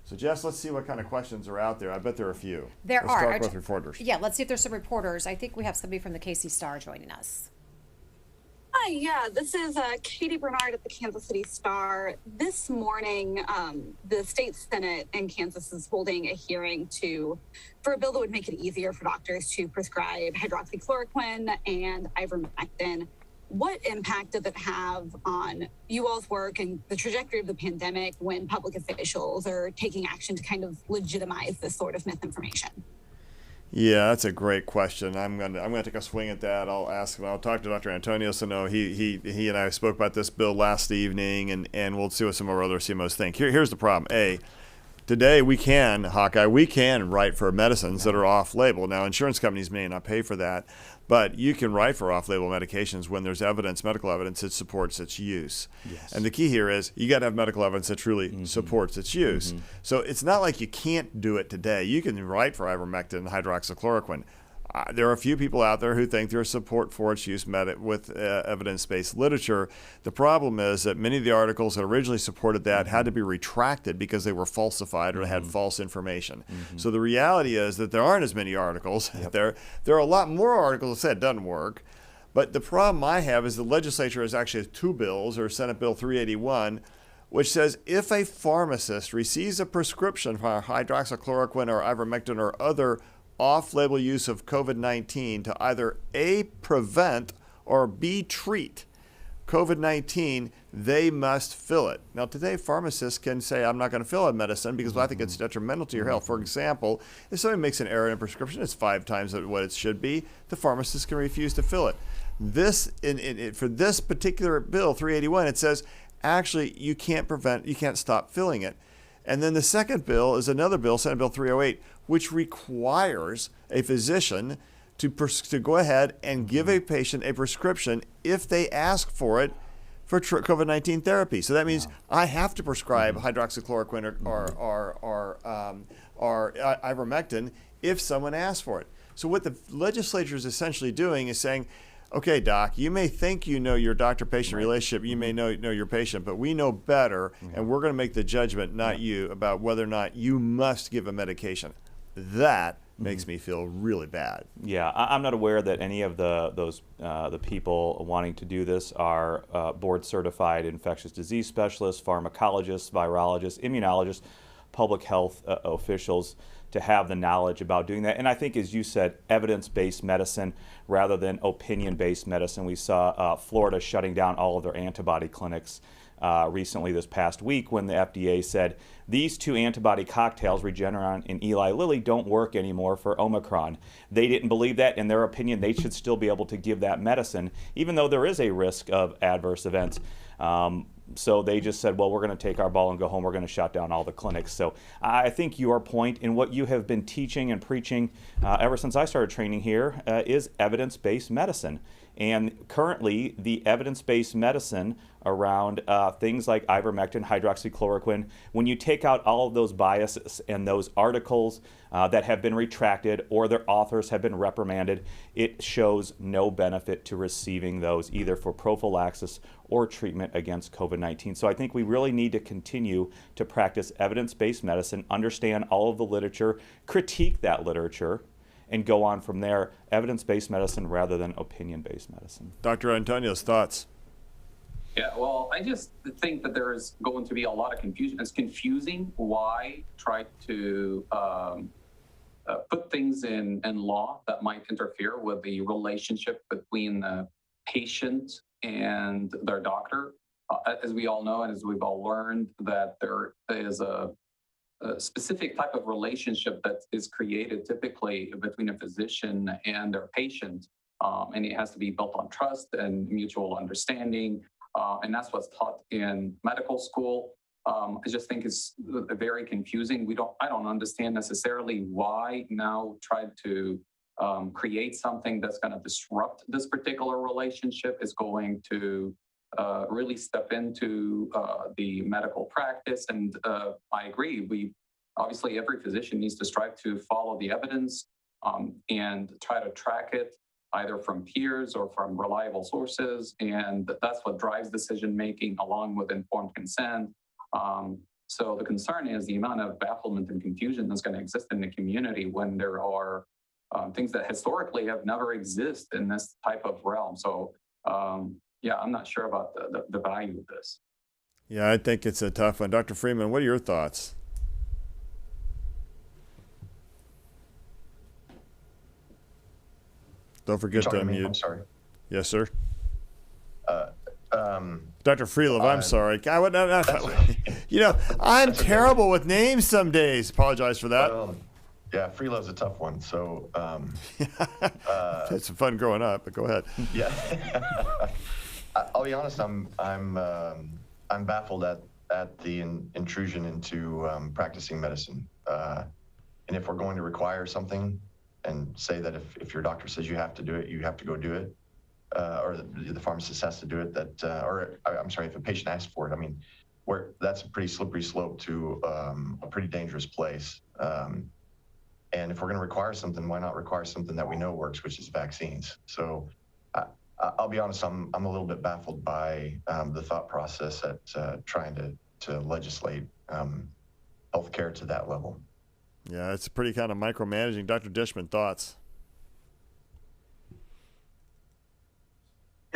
[SPEAKER 1] So, Jess, let's see what kind of questions are out there. I bet there are a few.
[SPEAKER 18] Let's
[SPEAKER 1] start with reporters.
[SPEAKER 18] Yeah, let's see if there's some reporters. I think we have somebody from the KC Star joining us. Hi, yeah, this is Katie Bernard at the Kansas City Star. This morning, the state Senate in Kansas is holding a hearing for a bill that would make it easier for doctors to prescribe hydroxychloroquine and ivermectin. What impact does it have on you all's work and the trajectory of the pandemic when public officials are taking action to kind of legitimize this sort of misinformation?
[SPEAKER 1] Yeah, that's a great question. I'm gonna take a swing at that. I'll talk to Dr. Antonio Sano. He and I spoke about this bill last evening, and we'll see what some of our other CMOs think. Here's the problem. Today we can write for medicines that are off-label. Now, insurance companies may not pay for that, but you can write for off-label medications when there's medical evidence that supports its use.
[SPEAKER 17] Yes.
[SPEAKER 1] And the key here is you got to have medical evidence that truly supports its use. So it's not like you can't do it today. You can write for ivermectin and hydroxychloroquine. There are a few people out there who think there's support for its use with evidence-based literature. The problem is that many of the articles that originally supported that had to be retracted because they were falsified or had false information. So the reality is that there aren't as many articles. Yep. There are a lot more articles that said it doesn't work. But the problem I have is the legislature has actually two bills, or Senate Bill 381, which says if a pharmacist receives a prescription for hydroxychloroquine or ivermectin or other off-label use of COVID-19 to either A, prevent, or B, treat COVID-19, they must fill it. Now, today, pharmacists can say, I'm not going to fill a medicine because I think it's detrimental to your health. For example, if somebody makes an error in a prescription, it's 5 times what it should be, the pharmacist can refuse to fill it. For this particular bill, 381, it says, actually, you can't stop filling it. And then the second bill is another bill, Senate Bill 308, which requires a physician to go ahead and give a patient a prescription if they ask for it for COVID-19 therapy. So that means I have to prescribe hydroxychloroquine or ivermectin if someone asks for it. So what the legislature is essentially doing is saying, okay, doc, you may think you know your doctor-patient relationship, you may know your patient, but we know better, and we're going to make the judgment, not you, about whether or not you must give a medication. That makes me feel really bad.
[SPEAKER 17] Yeah, I'm not aware that any of the people wanting to do this are board-certified infectious disease specialists, pharmacologists, virologists, immunologists, public health officials to have the knowledge about doing that. And I think, as you said, evidence-based medicine rather than opinion-based medicine. We saw Florida shutting down all of their antibody clinics recently this past week when the FDA said these 2 antibody cocktails, Regeneron and Eli Lilly, don't work anymore for Omicron. They didn't believe that. In their opinion, they should still be able to give that medicine, even though there is a risk of adverse events. So they just said, well, we're going to take our ball and go home. We're going to shut down all the clinics. So I think your point in what you have been teaching and preaching ever since I started training here is evidence-based medicine. And currently, the evidence-based medicine around things like ivermectin, hydroxychloroquine, when you take out all of those biases and those articles that have been retracted or their authors have been reprimanded, it shows no benefit to receiving those either for prophylaxis or treatment against COVID-19. So I think we really need to continue to practice evidence-based medicine, understand all of the literature, critique that literature, and go on from there, evidence-based medicine rather than opinion-based medicine.
[SPEAKER 1] Dr. Antonio's thoughts.
[SPEAKER 13] Yeah, well, I just think that there is going to be a lot of confusion. It's confusing why try to put things in law that might interfere with the relationship between the patient and their doctor. As we all know, and as we've all learned, that there is a specific type of relationship that is created typically between a physician and their patient. And it has to be built on trust and mutual understanding. And that's what's taught in medical school. I just think it's very confusing. I don't understand necessarily why now try to create something that's going to disrupt this particular relationship, is going to really step into the medical practice. And I agree, obviously every physician needs to strive to follow the evidence and try to track it either from peers or from reliable sources. And that's what drives decision-making along with informed consent. So the concern is the amount of bafflement and confusion that's going to exist in the community when there are things that historically have never existed in this type of realm. So yeah, I'm not sure about the value of this.
[SPEAKER 1] Yeah, I think it's a tough one. Dr. Freeman, what are your thoughts? Don't forget to unmute.
[SPEAKER 14] I'm sorry.
[SPEAKER 1] Yes, sir.
[SPEAKER 14] Um,
[SPEAKER 1] Dr. Freelove, I'm sorry. I'm terrible with names some days. Apologize for that.
[SPEAKER 14] Yeah, Freelove's a tough one. So
[SPEAKER 1] it's fun growing up, but go ahead.
[SPEAKER 14] Yeah, I'll be honest. I'm baffled at the intrusion into practicing medicine. And if we're going to require something and say that if your doctor says you have to do it, you have to go do it. Or the pharmacist has to do it. If a patient asks for it, I mean, that's a pretty slippery slope to a pretty dangerous place. And if we're going to require something, why not require something that we know works, which is vaccines? So I'll be honest, I'm a little bit baffled by the thought process at trying to legislate healthcare to that level.
[SPEAKER 1] Yeah, it's pretty kind of micromanaging. Dr. Dishman, thoughts?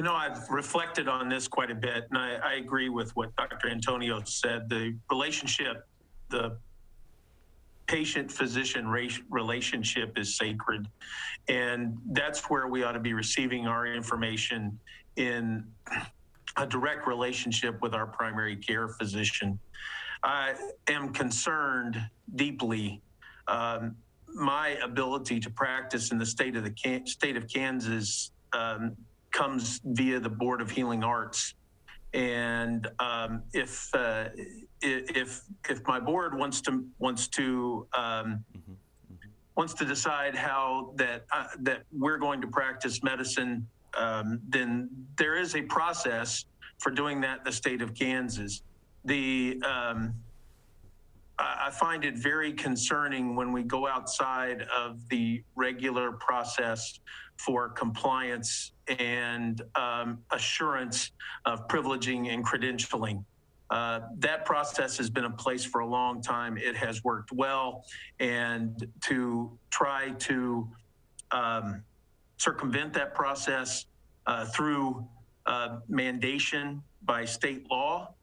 [SPEAKER 12] I've reflected on this quite a bit, and I agree with what Dr. Antonio said. The relationship, the patient-physician relationship is sacred, and that's where we ought to be receiving our information in a direct relationship with our primary care physician. I am concerned deeply. My ability to practice in the state of Kansas comes via the Board of Healing Arts, and if my board wants to decide how that we're going to practice medicine, then there is a process for doing that in the state of Kansas. I find it very concerning when we go outside of the regular process for compliance and assurance of privileging and credentialing. That process has been in place for a long time. It has worked well, and to try to circumvent that process through mandation by state law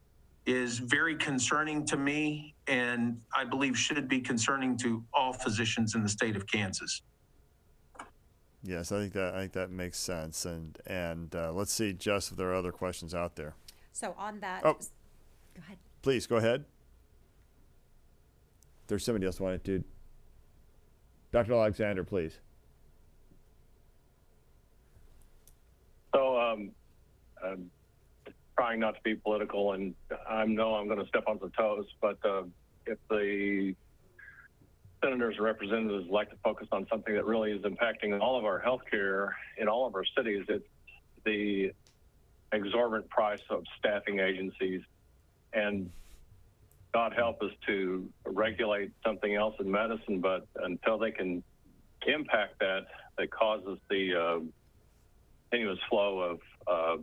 [SPEAKER 12] is very concerning to me, and I believe should be concerning to all physicians in the state of Kansas.
[SPEAKER 1] Yes, I think that makes sense. And let's see, Jess, if there are other questions out there.
[SPEAKER 19] So on that,
[SPEAKER 1] go
[SPEAKER 19] ahead.
[SPEAKER 1] Please go ahead. There's somebody else wanted to. Dr. Alexander, please.
[SPEAKER 16] So I'm trying not to be political, and I know I'm going to step on some toes, but if the senators and representatives like to focus on something that really is impacting all of our healthcare in all of our cities, it's the exorbitant price of staffing agencies. And God help us to regulate something else in medicine, but until they can impact that causes the continuous flow of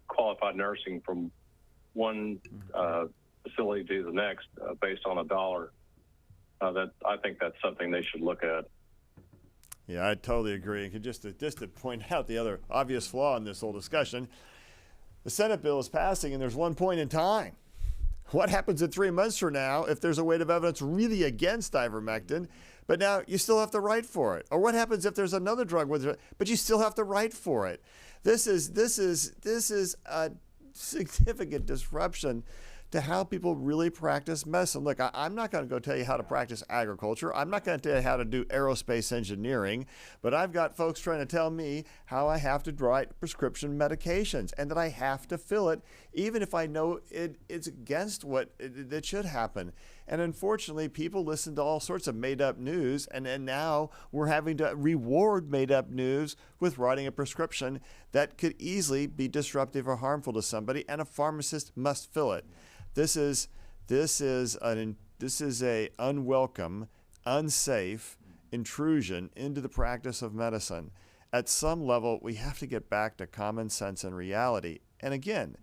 [SPEAKER 16] qualified nursing from one facility to the next based on a dollar. I think that's something they should look at.
[SPEAKER 1] Yeah, I totally agree. And just to point out the other obvious flaw in this whole discussion, the Senate bill is passing, and there's one point in time. What happens in 3 months from now if there's a weight of evidence really against ivermectin, but now you still have to write for it? Or what happens if there's another drug with it, but you still have to write for it? This is a significant disruption to how people really practice medicine. Look, I'm not going to go tell you how to practice agriculture. I'm not going to tell you how to do aerospace engineering, but I've got folks trying to tell me how I have to write prescription medications and that I have to fill it, even if I know it's against what it should happen. And unfortunately, people listen to all sorts of made-up news, and now we're having to reward made-up news with writing a prescription that could easily be disruptive or harmful to somebody, and a pharmacist must fill it. This is a unwelcome, unsafe intrusion into the practice of medicine. At some level, we have to get back to common sense and reality. And again,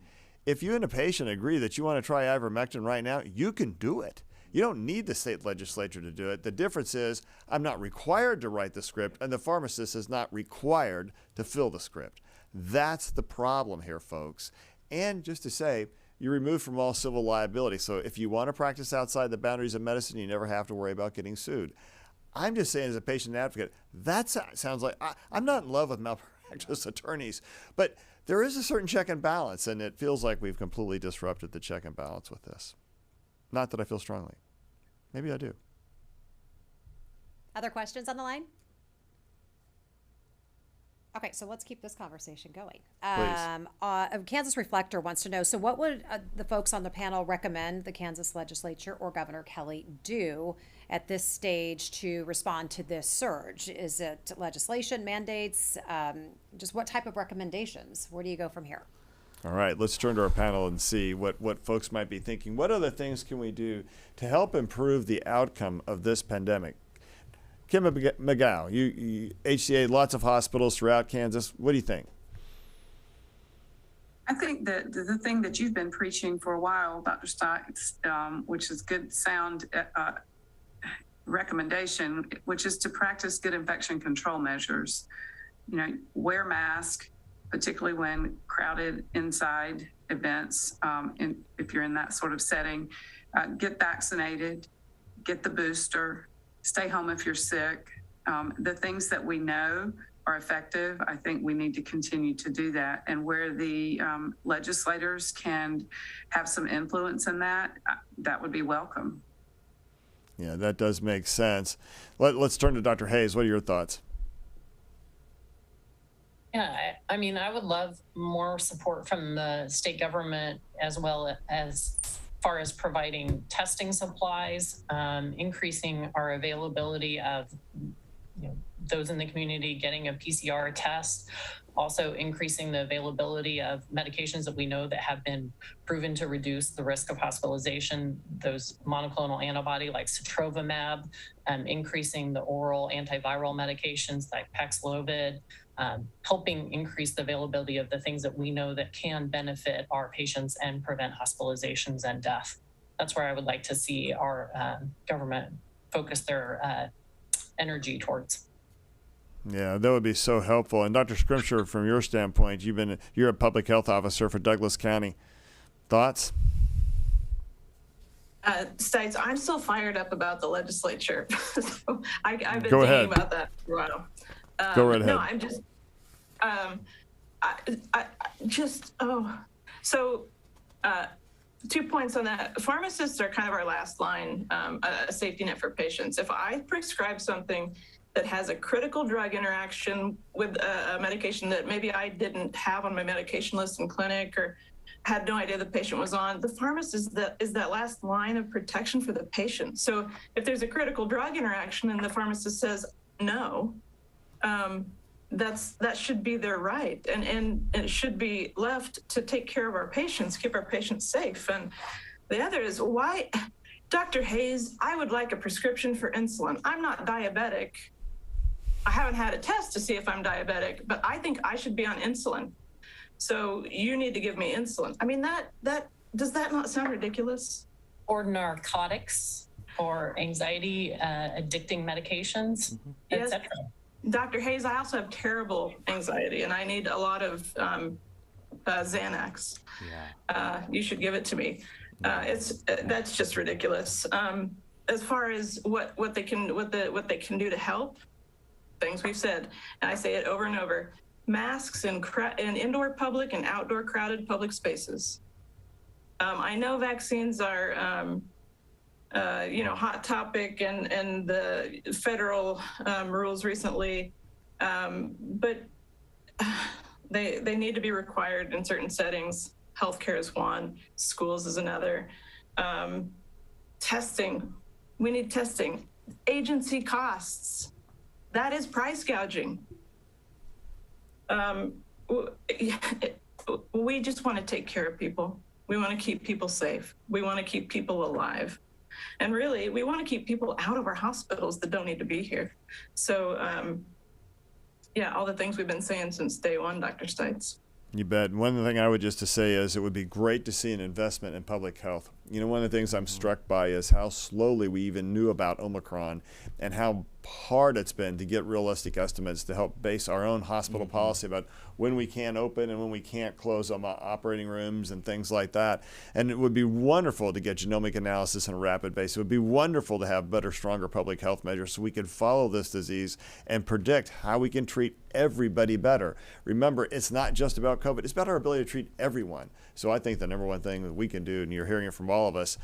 [SPEAKER 1] if you and a patient agree that you want to try ivermectin right now, you can do it. You don't need the state legislature to do it. The difference is I'm not required to write the script, and the pharmacist is not required to fill the script. That's the problem here, folks. And just to say, you're removed from all civil liability. So if you want to practice outside the boundaries of medicine, you never have to worry about getting sued. I'm just saying, as a patient advocate, that sounds like I'm not in love with malpractice attorneys, but there is a certain check and balance, and it feels like we've completely disrupted the check and balance with this. Not that I feel strongly. Maybe I do.
[SPEAKER 19] Other questions on the line? Okay, so let's keep this conversation going. Kansas Reflector wants to know, so what would the folks on the panel recommend the Kansas legislature or Governor Kelly do at this stage to respond to this surge? Is it legislation, mandates? Just what type of recommendations? Where do you go from here?
[SPEAKER 1] All right, let's turn to our panel and see what folks might be thinking. What other things can we do to help improve the outcome of this pandemic? Kim Mcgowan, you HCA, lots of hospitals throughout Kansas. What do you think?
[SPEAKER 4] I think that the thing that you've been preaching for a while, Dr. Stites, which is good sound recommendation, which is to practice good infection control measures. You know, wear mask, particularly when crowded inside events, if you're in that sort of setting. Get vaccinated, get the booster. Stay home if you're sick. The things that we know are effective, I think we need to continue to do that. And where the legislators can have some influence in that, that would be welcome.
[SPEAKER 1] Yeah, that does make sense. Let's turn to Dr. Hayes. What are your thoughts?
[SPEAKER 3] Yeah, I mean, I would love more support from the state government as well as far as providing testing supplies, increasing our availability of those in the community getting a PCR test, also increasing the availability of medications that we know that have been proven to reduce the risk of hospitalization, those monoclonal antibody like sotrovimab, increasing the oral antiviral medications like Paxlovid, helping increase the availability of the things that we know that can benefit our patients and prevent hospitalizations and death. That's where I would like to see our government focus their energy towards.
[SPEAKER 1] Yeah, that would be so helpful. And Dr. Scrimsher, from your standpoint, you're a public health officer for Douglas County. Thoughts?
[SPEAKER 10] Stites, I'm still fired up about the legislature. So I've been
[SPEAKER 1] Go
[SPEAKER 10] thinking
[SPEAKER 1] ahead.
[SPEAKER 10] about that for a while.
[SPEAKER 1] Go right ahead.
[SPEAKER 10] No, I'm just, so 2 points on that. Pharmacists are kind of our last line, a safety net for patients. If I prescribe something that has a critical drug interaction with a medication that maybe I didn't have on my medication list in clinic or had no idea the patient was on, the pharmacist is that last line of protection for the patient. So if there's a critical drug interaction and the pharmacist says no, that should be their right, and it should be left to take care of our patients, keep our patients safe. And the other is, why, Dr. Hayes, I would like a prescription for insulin. I'm not diabetic. I haven't had a test to see if I'm diabetic, but I think I should be on insulin. So you need to give me insulin. I mean, does that not sound ridiculous?
[SPEAKER 3] Or narcotics or anxiety addicting medications,
[SPEAKER 10] Yes.
[SPEAKER 3] etc.
[SPEAKER 10] Dr. Hayes, I also have terrible anxiety and I need a lot of Xanax.
[SPEAKER 17] Yeah.
[SPEAKER 10] You should give it to me. That's just ridiculous. As far as what they can do to help, things we've said, and I say it over and over: masks in indoor public and outdoor crowded public spaces. I know vaccines are hot topic and the federal rules recently, but they need to be required in certain settings. Healthcare is one, schools is another. Testing, we need testing. Agency costs, that is price gouging. We just want to take care of people. We want to keep people safe. We want to keep people alive. And really, we want to keep people out of our hospitals that don't need to be here. So, all the things we've been saying since day one, Dr. Stites.
[SPEAKER 1] You bet. One thing I would just to say is it would be great to see an investment in public health. one of the things I'm struck by is how slowly we even knew about Omicron and how hard it's been to get realistic estimates to help base our own hospital policy about when we can open and when we can't close operating rooms and things like that. And it would be wonderful to get genomic analysis on a rapid basis. It would be wonderful to have better, stronger public health measures so we could follow this disease and predict how we can treat everybody better. Remember, it's not just about COVID. It's about our ability to treat everyone. So I think the number one thing that we can do, and you're hearing it from all of us,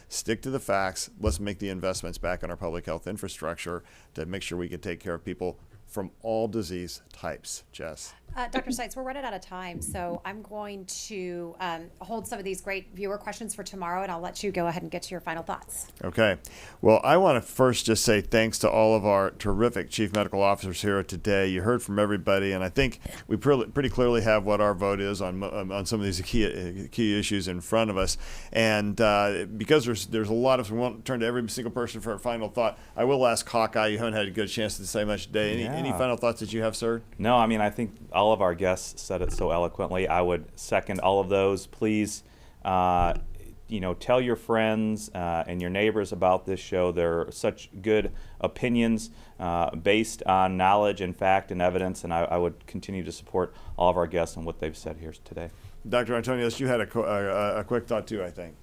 [SPEAKER 1] stick to the facts. Let's make the investments back in our public health infrastructure to make sure we can take care of people from all disease types. Jess.
[SPEAKER 19] Dr. Stites, we're running out of time, so I'm going to hold some of these great viewer questions for tomorrow, and I'll let you go ahead and get to your final thoughts.
[SPEAKER 1] Okay. Well, I want to first just say thanks to all of our terrific chief medical officers here today. You heard from everybody, and I think we pretty clearly have what our vote is on some of these key issues in front of us. And because there's a lot of us, we won't turn to every single person for a final thought. I will ask Hawkeye. You haven't had a good chance to say much today. Any final thoughts that you have, sir?
[SPEAKER 17] No, I mean, I think all of our guests said it so eloquently. I would second all of those. Please, tell your friends and your neighbors about this show. There are such good opinions based on knowledge and fact and evidence, and I would continue to support all of our guests and what they've said here today.
[SPEAKER 1] Dr. Antonios, you had a quick thought too, I think.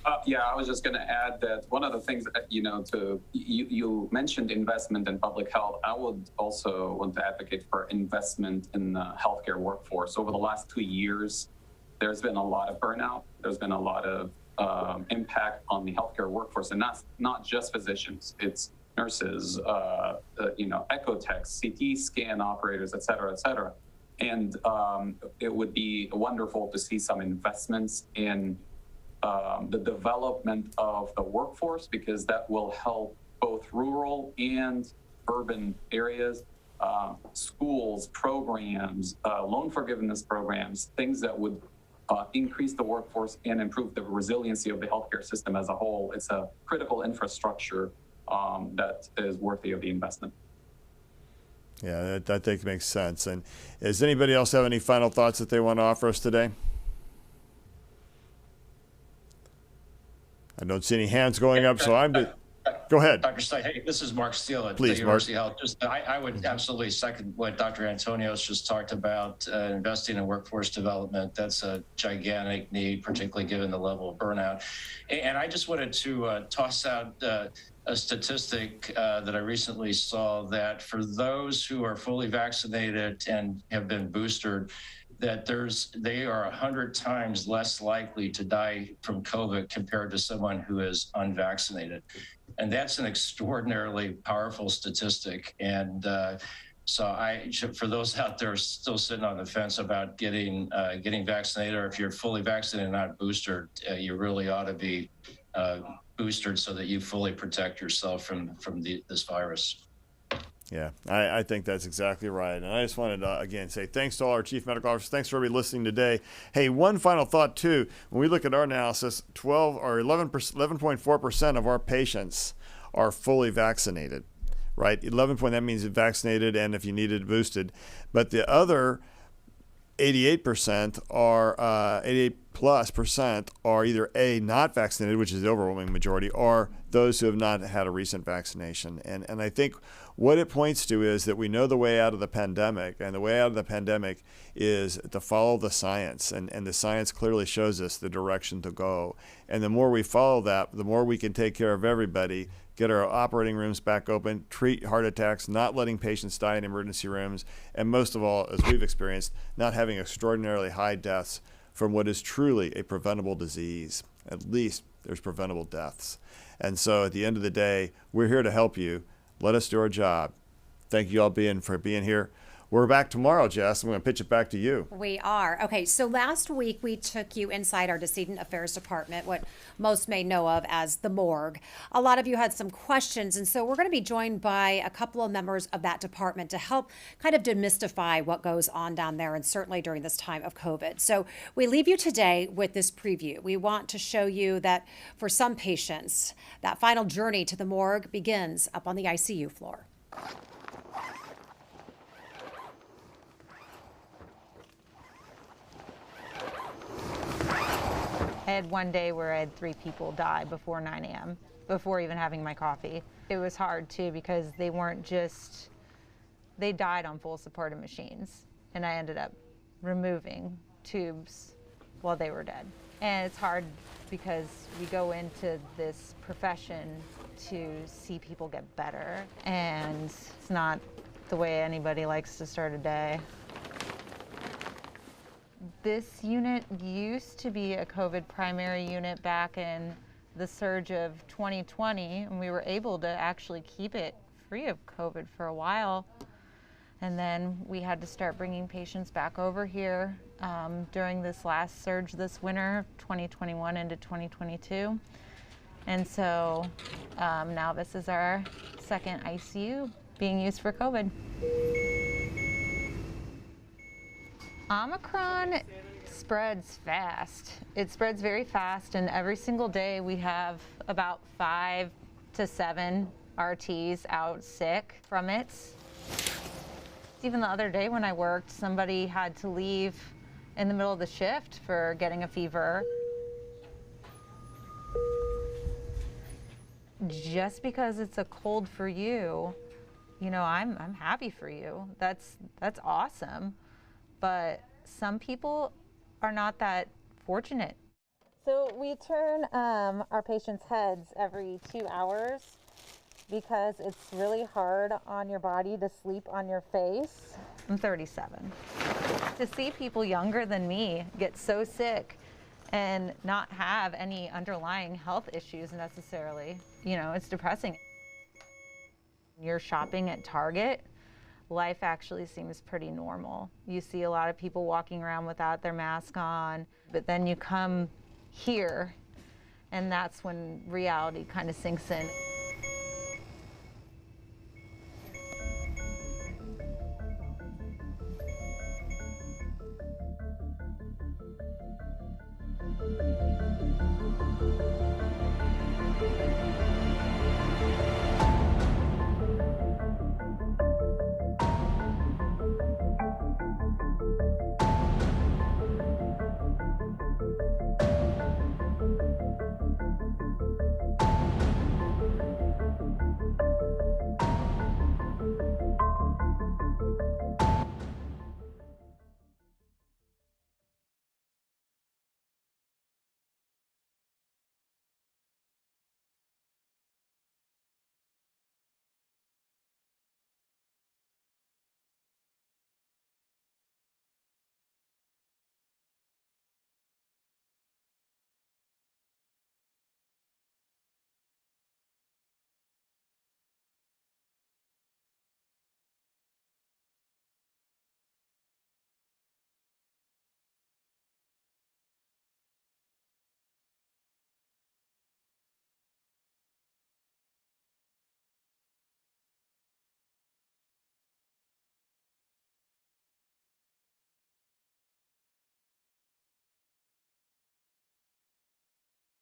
[SPEAKER 13] I was just going to add that one of the things that, you mentioned investment in public health. I would also want to advocate for investment in the healthcare workforce. Over the last 2 years, there's been a lot of burnout. There's been a lot of impact on the healthcare workforce, and that's not just physicians. It's nurses, echo techs, CT scan operators, et cetera, et cetera. And it would be wonderful to see some investments in the development of the workforce, because that will help both rural and urban areas, schools, programs, loan forgiveness programs, things that would increase the workforce and improve the resiliency of the healthcare system as a whole. It's a critical infrastructure that is worthy of the investment.
[SPEAKER 1] Yeah, that I think makes sense. And does anybody else have any final thoughts that they want to offer us today? I don't see any hands going up, so I'm. Go ahead.
[SPEAKER 7] Dr. Stites, hey, this is Mark Steele at
[SPEAKER 1] Please,
[SPEAKER 7] the University of Health. I would absolutely second what Dr. Antonios just talked about, investing in workforce development. That's a gigantic need, particularly given the level of burnout. And I just wanted to toss out a statistic that I recently saw, that for those who are fully vaccinated and have been boosted, that they are 100 times less likely to die from COVID compared to someone who is unvaccinated. And that's an extraordinarily powerful statistic. And so for those out there still sitting on the fence about getting vaccinated, or if you're fully vaccinated and not boosted, you really ought to be boosted so that you fully protect yourself from this virus.
[SPEAKER 1] Yeah, I think that's exactly right. And I just wanted to, again, say thanks to all our chief medical officers. Thanks for everybody listening today. Hey, one final thought, too. When we look at our analysis, 11.4% of our patients are fully vaccinated, right? That means vaccinated and if you needed it, boosted. But the other 88% are 88+% are either A, not vaccinated, which is the overwhelming majority, or those who have not had a recent vaccination. And I think what it points to is that we know the way out of the pandemic, and the way out of the pandemic is to follow the science, and the science clearly shows us the direction to go. And the more we follow that, the more we can take care of everybody, get our operating rooms back open, treat heart attacks, not letting patients die in emergency rooms, and most of all, as we've experienced, not having extraordinarily high deaths from what is truly a preventable disease. At least there's preventable deaths. And so at the end of the day, we're here to help you. Let us do our job. Thank you all for being here. We're back tomorrow, Jess. I'm going to pitch it back to you.
[SPEAKER 19] We are. Okay, so last week we took you inside our Decedent Affairs Department, what most may know of as the morgue. A lot of you had some questions, and so we're going to be joined by a couple of members of that department to help kind of demystify what goes on down there, and certainly during this time of COVID. So we leave you today with this preview. We want to show you that for some patients, that final journey to the morgue begins up on the ICU floor.
[SPEAKER 20] had one day where I had 3 people die before 9 a.m., before even having my coffee. It was hard too because they died on full supported machines, and I ended up removing tubes while they were dead. And it's hard because we go into this profession to see people get better, and it's not the way anybody likes to start a day. This unit used to be a COVID primary unit back in the surge of 2020, and we were able to actually keep it free of COVID for a while. And then we had to start bringing patients back over here during this last surge this winter, 2021 into 2022. And so now this is our second ICU being used for COVID. Omicron spreads fast. It spreads very fast, and every single day we have about 5 to 7 RTs out sick from it. Even the other day when I worked, somebody had to leave in the middle of the shift for getting a fever. Just because it's a cold for you, you know, I'm happy for you. That's awesome. But some people are not that fortunate. So we turn our patients' heads every 2 hours because it's really hard on your body to sleep on your face. I'm 37. To see people younger than me get so sick and not have any underlying health issues necessarily, you know, it's depressing. You're shopping at Target, life actually seems pretty normal. You see a lot of people walking around without their mask on, but then you come here and that's when reality kind of sinks in.